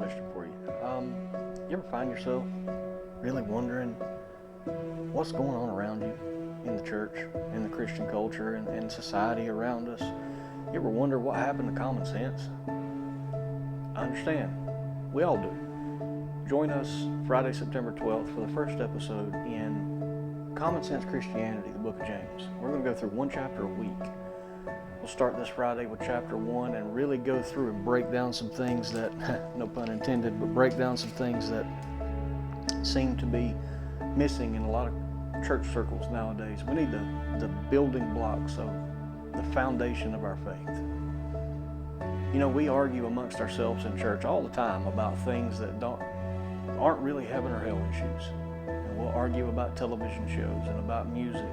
question for you. You ever find yourself really wondering what's going on around you in the church, in the Christian culture, and society around us? You ever wonder what happened to common sense? I understand. We all do. Join us Friday, September 12th for the first episode in Common Sense Christianity, the book of James. We're going to go through one chapter a week. We'll start this Friday with chapter 1 and really go through and break down some things that, no pun intended, but break down some things that seem to be missing in a lot of church circles nowadays. We need the building blocks of the foundation of our faith. You know, we argue amongst ourselves in church all the time about things that aren't really heaven or hell issues. And we'll argue about television shows and about music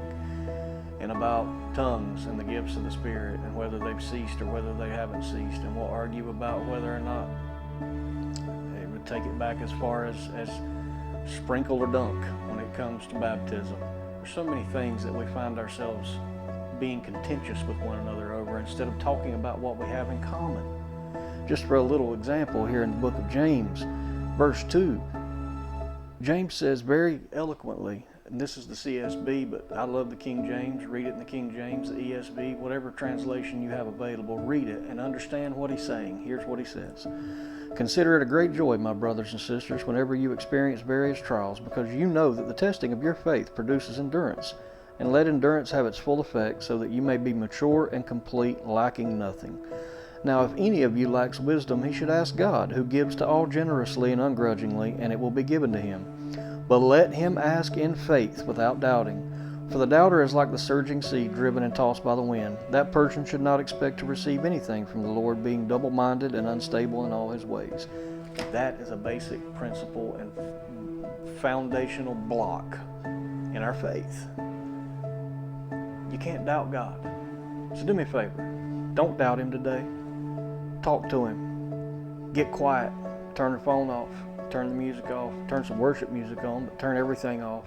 and about tongues and the gifts of the Spirit and whether they've ceased or whether they haven't ceased. And we'll argue about whether or not they would take it back as far as sprinkle or dunk when it comes to baptism. There's so many things that we find ourselves being contentious with one another over instead of talking about what we have in common. Just for a little example, here in the book of James, verse 2, James says very eloquently, and this is the CSB, but I love the King James. Read it in the King James, the ESV, whatever translation you have available, read it and understand what he's saying. Here's what he says. Consider it a great joy, my brothers and sisters, whenever you experience various trials, because you know that the testing of your faith produces endurance. And let endurance have its full effect, so that you may be mature and complete, lacking nothing. Now if any of you lacks wisdom, he should ask God, who gives to all generously and ungrudgingly, and it will be given to him. But let him ask in faith, without doubting. For the doubter is like the surging sea, driven and tossed by the wind. That person should not expect to receive anything from the Lord, being double-minded and unstable in all his ways. That is a basic principle and foundational block in our faith. You can't doubt God. So do me a favor. Don't doubt him today. Talk to him. Get quiet. Turn the phone off. Turn the music off. Turn some worship music on, but turn everything off.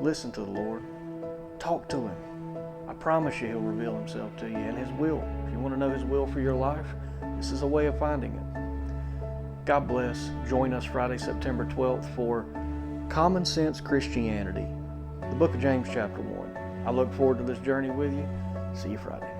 Listen to the Lord. Talk to him. I promise you he'll reveal himself to you and his will. If you want to know his will for your life, this is a way of finding it. God bless. Join us Friday, September 12th for Common Sense Christianity, the book of James chapter 1. I look forward to this journey with you. See you Friday.